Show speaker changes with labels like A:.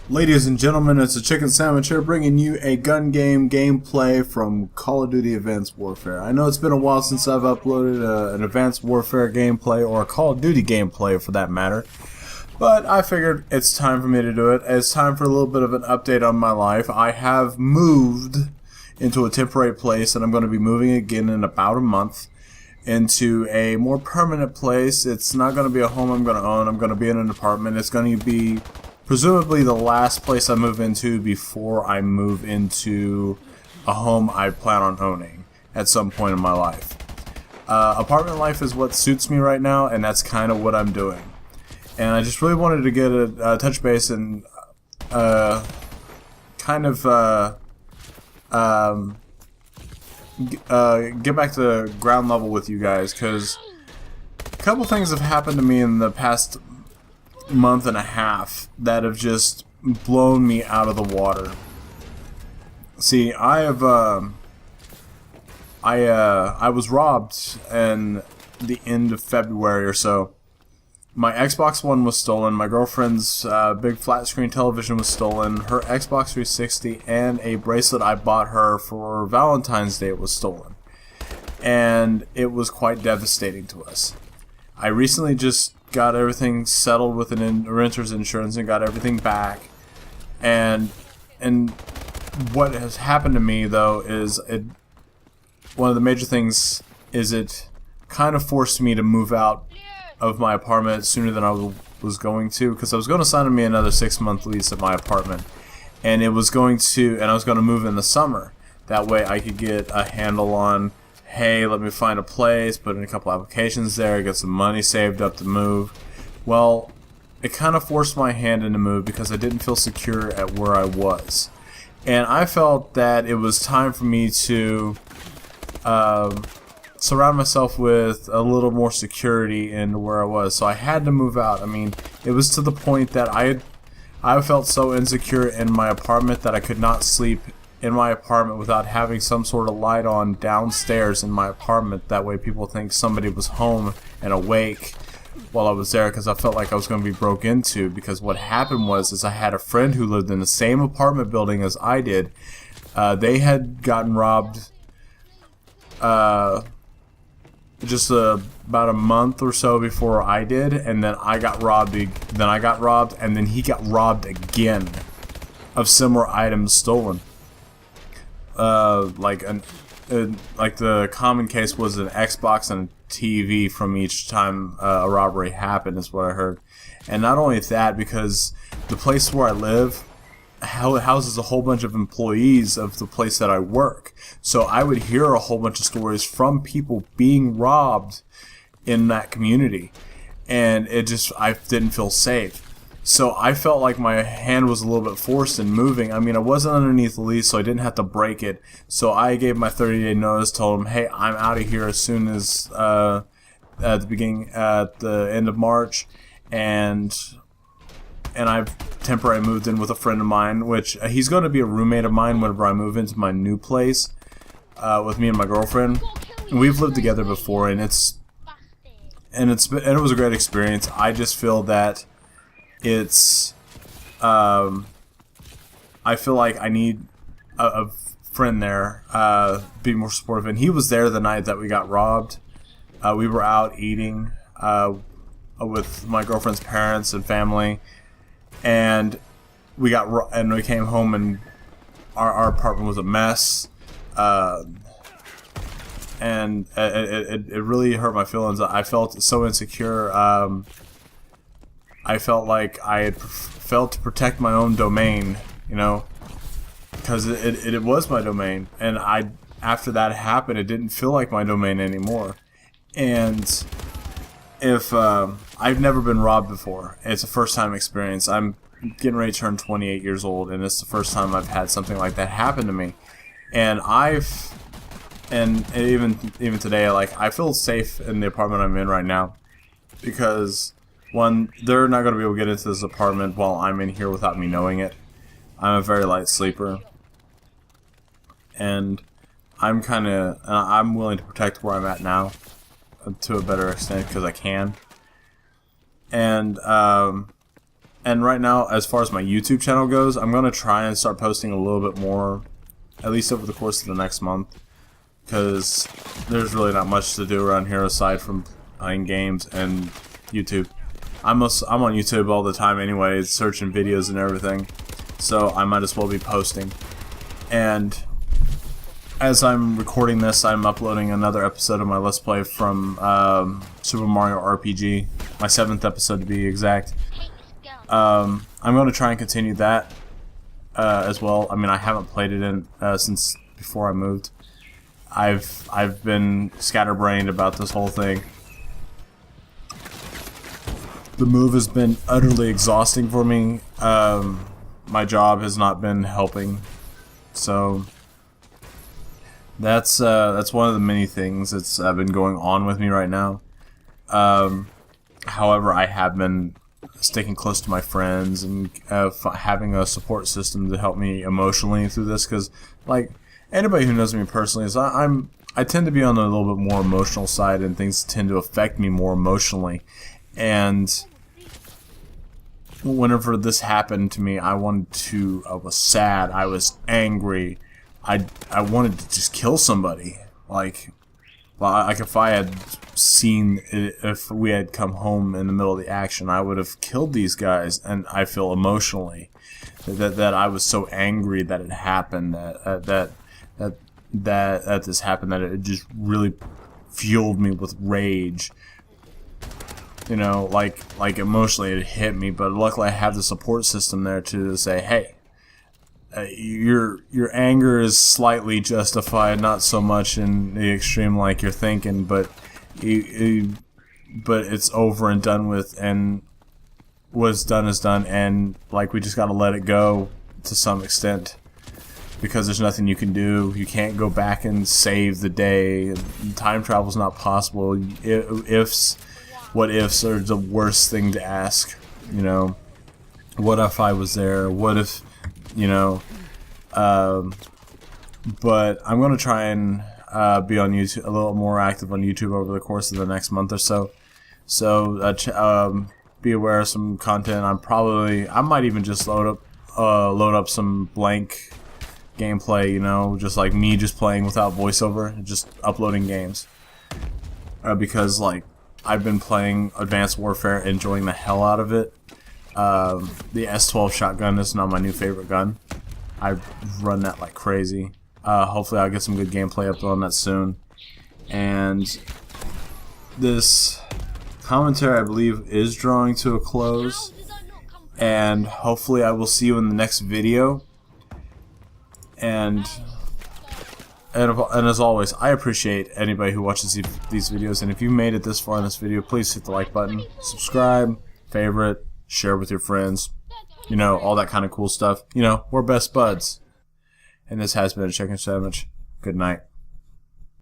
A: Ladies and gentlemen, it's a Chicken Sandwich here bringing you a gun game gameplay from Call of Duty Advanced Warfare. I know it's been a while since I've uploaded an Advanced Warfare gameplay, or a Call of Duty gameplay for that matter, but I figured it's time for me to do it. It's time for a little bit of an update on my life. I have moved into a temporary place, and I'm going to be moving again in about a month into a more permanent place. It's not going to be a home I'm going to own. I'm going to be in an apartment. It's going to be presumably the last place I move into before I move into a home I plan on owning at some point in my life. Apartment life is what suits me right now, and that's kind of what I'm doing. And I just really wanted to get a touch base and get back to ground level with you guys, because a couple things have happened to me in the past month and a half that have just blown me out of the water. See, I was robbed in the end of February or so. My Xbox One was stolen, my girlfriend's big flat screen television was stolen, her Xbox 360, and a bracelet I bought her for Valentine's Day was stolen. And it was quite devastating to us. I recently just got everything settled with a renter's insurance and got everything back. And what has happened to me, though, is one of the major things is it kind of forced me to move out of my apartment sooner than I was going to, because I was going to sign me another 6-month lease at my apartment, and I was going to move in the summer. That way I could get a handle on, hey, let me find a place, put in a couple applications there, get some money saved up to move. Well, it kind of forced my hand into move because I didn't feel secure at where I was, and I felt that it was time for me to surround myself with a little more security in where I was. So I had to move out. I mean, it was to the point that I felt so insecure in my apartment that I could not sleep in my apartment without having some sort of light on downstairs in my apartment. That way people think somebody was home and awake while I was there, because I felt like I was going to be broke into. Because what happened was I had a friend who lived in the same apartment building as I did. They had gotten robbed just about a month or so before I did, and then I got robbed. And then he got robbed again of similar items stolen. Like the common case was an Xbox and a TV from each time a robbery happened, is what I heard. And not only that, because the place where I live houses a whole bunch of employees of the place that I work. So I would hear a whole bunch of stories from people being robbed in that community. And I didn't feel safe. So I felt like my hand was a little bit forced in moving. I mean, I wasn't underneath the lease, so I didn't have to break it. So I gave my 30-day notice, told them, hey, I'm out of here as soon as at the end of March. And I've temporarily moved in with a friend of mine, which he's going to be a roommate of mine whenever I move into my new place with me and my girlfriend. And we've lived together before, and it was a great experience. I just feel that I feel like I need a friend there, be more supportive. And he was there the night that we got robbed. We were out eating with my girlfriend's parents and family. And we came home, and our apartment was a mess, and it really hurt my feelings. I felt so insecure. I felt like I had failed to protect my own domain, you know, because it was my domain, and after that happened, it didn't feel like my domain anymore. And if I've never been robbed before, it's a first-time experience. I'm getting ready to turn 28 years old, and it's the first time I've had something like that happen to me. And even today, like, I feel safe in the apartment I'm in right now, because one, they're not going to be able to get into this apartment while I'm in here without me knowing it. I'm a very light sleeper, and I'm willing to protect where I'm at now to a better extent because I can. And And right now, as far as my YouTube channel goes, I'm going to try and start posting a little bit more, at least over the course of the next month, because there's really not much to do around here aside from playing games and YouTube. I'm on YouTube all the time anyway, searching videos and everything, so I might as well be posting. And as I'm recording this, I'm uploading another episode of my Let's Play from Super Mario RPG, my 7th episode to be exact. I'm going to try and continue that as well. I mean, I haven't played it in since before I moved. I've been scatterbrained about this whole thing. The move has been utterly exhausting for me. My job has not been helping, so that's one of the many things that's been going on with me right now. However, I have been sticking close to my friends and having a support system to help me emotionally through this, because like anybody who knows me personally is I tend to be on the little bit more emotional side, and things tend to affect me more emotionally. And whenever this happened to me, I was sad, I was angry, I wanted to just kill somebody. Like if I had seen it, if we had come home in the middle of the action, I would have killed these guys. And I feel emotionally that I was so angry that it happened, that this happened, that it just really fueled me with rage. You know, like emotionally it hit me, but luckily I have the support system there to say, hey, your anger is slightly justified, not so much in the extreme like you're thinking, but it's over and done with, and what's done is done, and like we just gotta let it go to some extent, because there's nothing you can do. You can't go back and save the day. Time travel's not possible. What ifs are the worst thing to ask, you know. What if I was there? What if, you know, but I'm going to try and be on YouTube, a little more active on YouTube over the course of the next month or so. So be aware of some content. I might even just load up some blank gameplay, you know, just like me just playing without voiceover, just uploading games. Because like I've been playing Advanced Warfare, enjoying the hell out of it. The S12 shotgun is now my new favorite gun. I run that like crazy. Hopefully I'll get some good gameplay up on that soon. And this commentary, I believe, is drawing to a close. And hopefully I will see you in the next video. And as always, I appreciate anybody who watches these videos. And if you made it this far in this video, please hit the like button, subscribe, favorite, share with your friends, you know, all that kind of cool stuff. You know, we're best buds. And this has been a Chicken Sandwich. Good night.